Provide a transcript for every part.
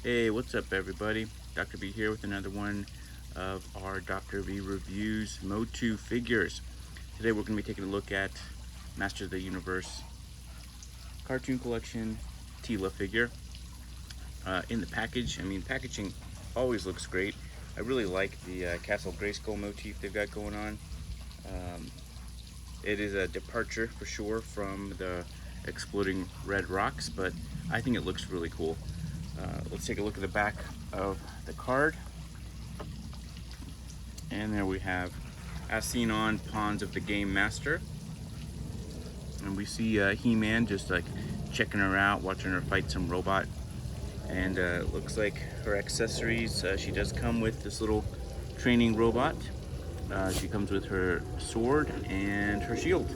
Hey, what's up, everybody? Dr. B here with another one of our Dr. B reviews Motu figures. Today we're going to be taking a look at Master of the Universe cartoon collection Teela figure. In the package, packaging always looks great. I really like the Castle Grayskull motif they've got going on. Um, it is a departure for sure from the exploding red rocks, but I think it looks really cool. Let's take a look at the back of the card. And there we have, as seen on Pawns of the Game Master. And we see He-Man just like checking her out, watching her fight some robot. And it looks like her accessories, she does come with this little training robot. She comes with her sword and her shield.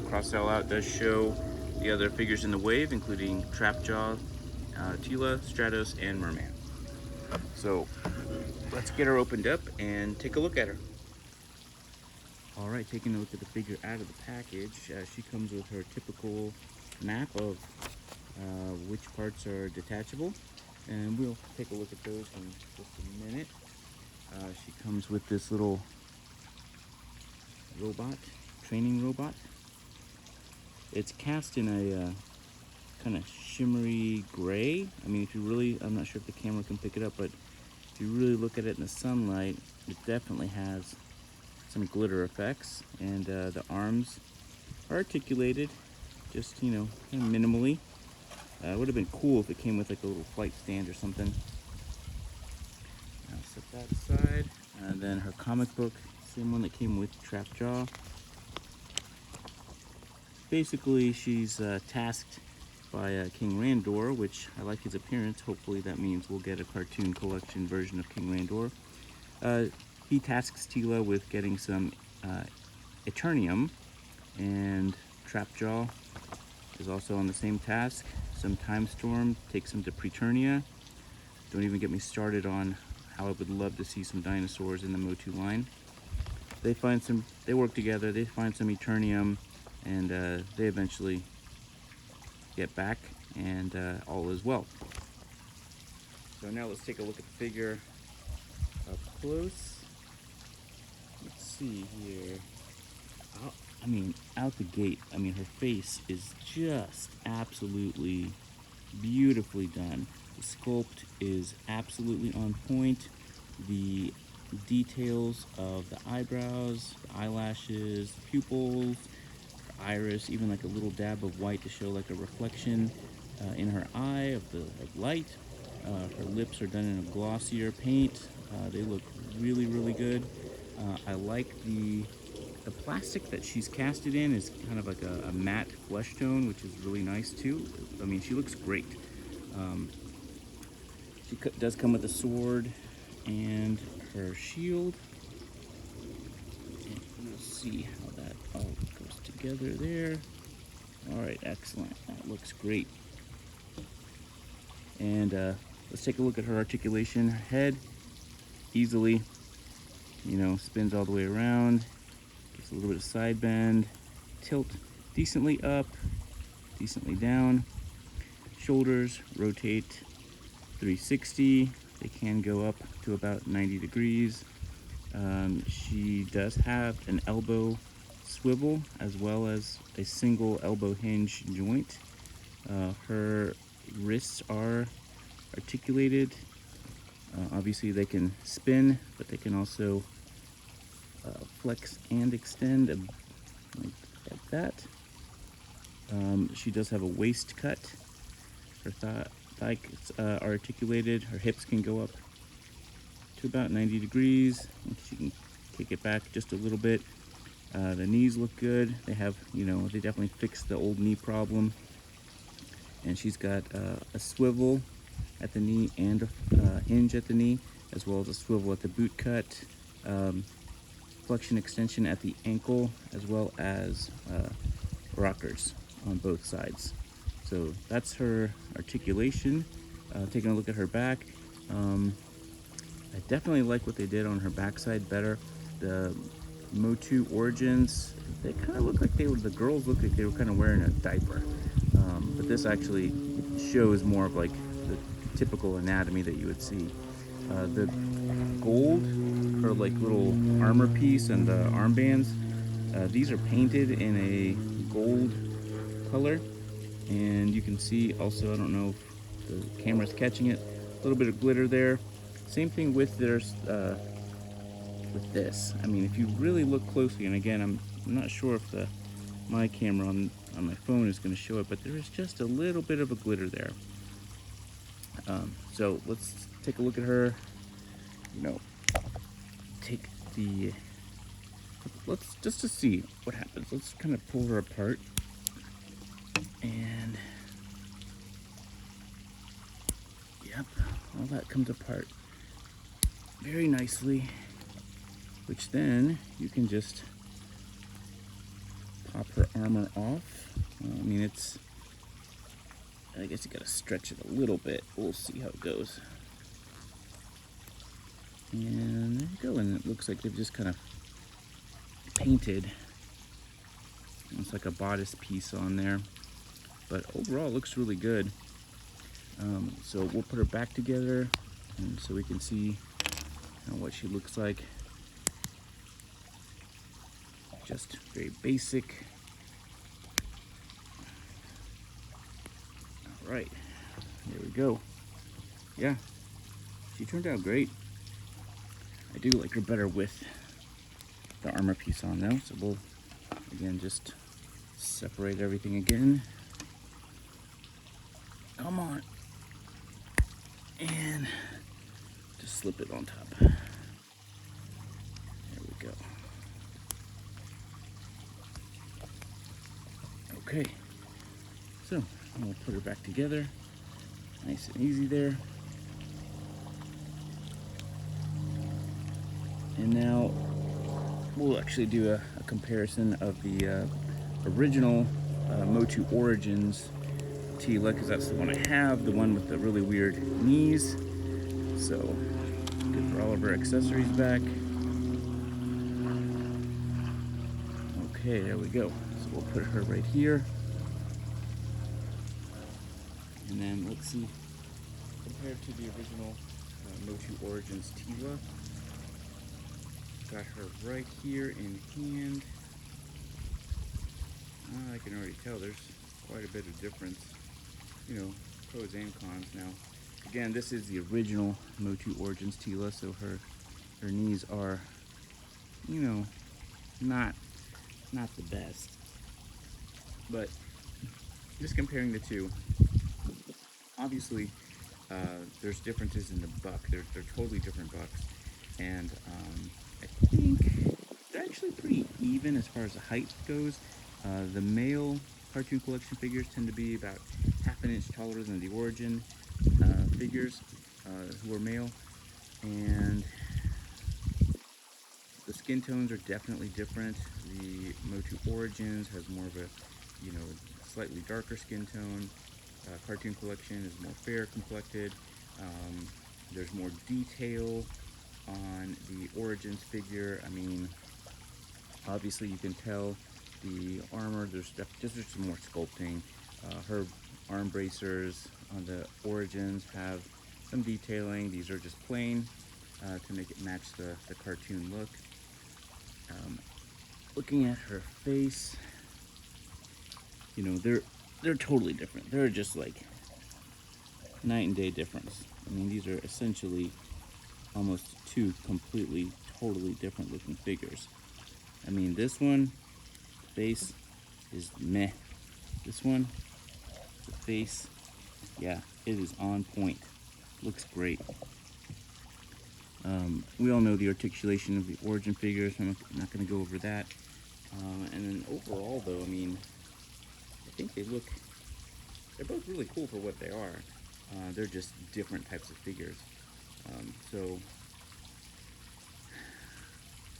Cross Sell Out does show the other figures in the wave, including Trapjaw, Teela, Stratos, and Merman. So let's get her opened up and take a look at her. All right, taking a look at the figure out of the package, she comes with her typical map of which parts are detachable, and we'll take a look at those in just a minute. She comes with this little robot, training robot. It's cast in a kind of shimmery gray. If you really, I'm not sure if the camera can pick it up, but if you really look at it in the sunlight, it definitely has some glitter effects, and the arms are articulated, just kind of minimally. It would have been cool if it came with like a little flight stand or something. I'll set that aside. And then her comic book, same one that came with Trapjaw. Basically, she's tasked by King Randor, which I like his appearance. Hopefully that means we'll get a cartoon collection version of King Randor. He tasks Teela with getting some Eternium, and Trapjaw is also on the same task. Some Time Storm takes him to Preternia. Don't even get me started on how I would love to see some dinosaurs in the Motu line. They work together, they find some Eternium, and they eventually get back, and all is well. So now let's take a look at the figure up close. Let's see here. Out the gate, her face is just absolutely beautifully done. The sculpt is absolutely on point. The details of the eyebrows, the eyelashes, the pupils, her iris, even like a little dab of white to show like a reflection in her eye of light. Her lips are done in a glossier paint. They look really, really good. I like the plastic that she's casted in is kind of like a matte flesh tone, which is really nice too. She looks great. She does come with a sword and her shield. And we'll see how that all goes together there. All right, excellent. That looks great. And let's take a look at her articulation. Her head easily, spins all the way around. Gets a little bit of side bend. Tilt decently up, decently down. Shoulders rotate 360. They can go up to about 90 degrees. She does have an elbow swivel as well as a single elbow hinge joint. Her wrists are articulated. Obviously they can spin, but they can also flex and extend like that. She does have a waist cut. Her thighs are articulated. Her hips can go up to about 90 degrees. She can kick it back just a little bit. The knees look good. They have, they definitely fixed the old knee problem. And she's got a swivel at the knee and a hinge at the knee, as well as a swivel at the boot cut. Flexion extension at the ankle, as well as rockers on both sides. So that's her articulation. Taking a look at her back, I definitely like what they did on her backside better. The Motu Origins, they kind of look like the girls look like they were kind of wearing a diaper. But this actually shows more of like the typical anatomy that you would see. The gold, her like little armor piece and the armbands, these are painted in a gold color, and you can see also, I don't know if the camera's catching it, a little bit of glitter there. Same thing with with this. I mean, if you really look closely, and again, I'm not sure if my camera on my phone is going to show it, but there is just a little bit of a glitter there. So let's take a look at her. You know, take the, let's just to see what happens. Let's kind of pull her apart, and yep, all that comes apart very nicely, which then you can just pop her armor off. I mean, I guess you gotta stretch it a little bit. We'll see how it goes. And there you go, and it looks like they've just kind of painted. It's like a bodice piece on there, but overall it looks really good. So we'll put her back together, and so we can see what she looks like. Just very basic. All right, there we go. Yeah, she turned out great. I do like her better with the armor piece on though, so we'll again just separate everything again. Come on. And just slip it on top. There we go. Okay, so we'll put her back together. Nice and easy there. And now we'll actually do a comparison of the original Motu Origins Teela, because that's the one I have, the one with the really weird knees. So good for all of our accessories back. Okay, there we go. So we'll put her right here. And then let's see, compared to the original Motu Origins Teela, got her right here in hand. I can already tell there's quite a bit of difference, you know, pros and cons. Now, again, this is the original Motu Origins Teela, so her knees are, you know, not the best. But just comparing the two, obviously, there's differences in the buck. They're totally different bucks, and I think they're actually pretty even as far as the height goes. The male cartoon collection figures tend to be about half an inch taller than the origin figures who are male, and the skin tones are definitely different. The Motu Origins has more of a, you know, slightly darker skin tone. Cartoon collection is more fair complected. There's more detail on the Origins figure. I mean, obviously you can tell the armor, there's some more sculpting. Her arm bracers on the Origins have some detailing. These are just plain to make it match the cartoon look. Looking at her face, you know, they're totally different. They're just like night and day difference. I mean, these are essentially almost two completely, totally different looking figures. I mean, this one, the face is meh. This one, the face, yeah, it is on point. Looks great. We all know the articulation of the Origin figures. I'm not going to go over that. And then overall, though, I mean, I think they're both really cool for what they are. They're just different types of figures. So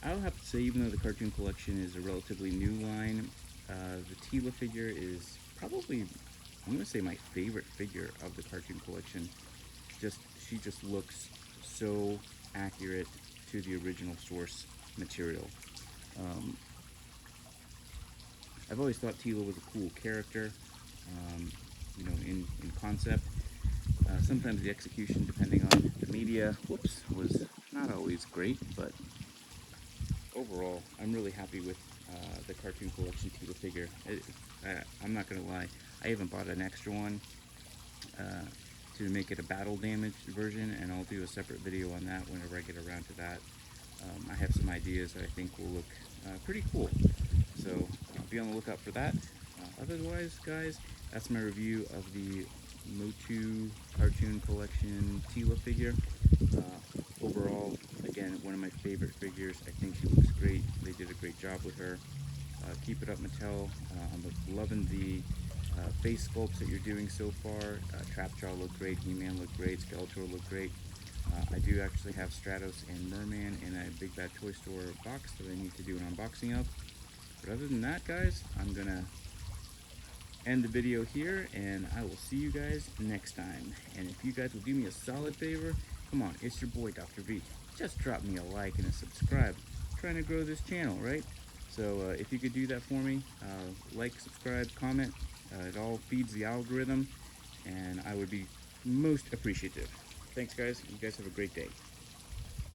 I'll have to say, even though the cartoon collection is a relatively new line, the Teela figure is probably, I'm going to say, my favorite figure of the cartoon collection. She just looks so accurate to the original source material. I've always thought Teela was a cool character, you know, in concept. Sometimes the execution, depending on the media, whoops, was not always great, but overall, I'm really happy with the cartoon collection Teela figure. I'm not gonna lie, I even bought an extra one to make it a battle damaged version, and I'll do a separate video on that whenever I get around to that. I have some ideas that I think will look pretty cool, so be on the lookout for that. Otherwise, guys, that's my review of the Motu cartoon collection Teela figure. Overall, again, one of my favorite figures. I think she looks great. They did a great job with her. Keep it up, Mattel. I'm loving the face sculpts that you're doing so far. Trapjaw looked great, He-Man looked great, Skeletor looked great. I do actually have Stratos and Merman in a Big Bad Toy Store box that I need to do an unboxing of. But other than that, guys, I'm gonna end the video here, and I will see you guys next time. And if you guys will do me a solid favor, come on, it's your boy Dr. V. Just drop me a like and a subscribe. I'm trying to grow this channel, right? So if you could do that for me, like, subscribe, comment, it all feeds the algorithm, and I would be most appreciative. Thanks, guys. You guys have a great day.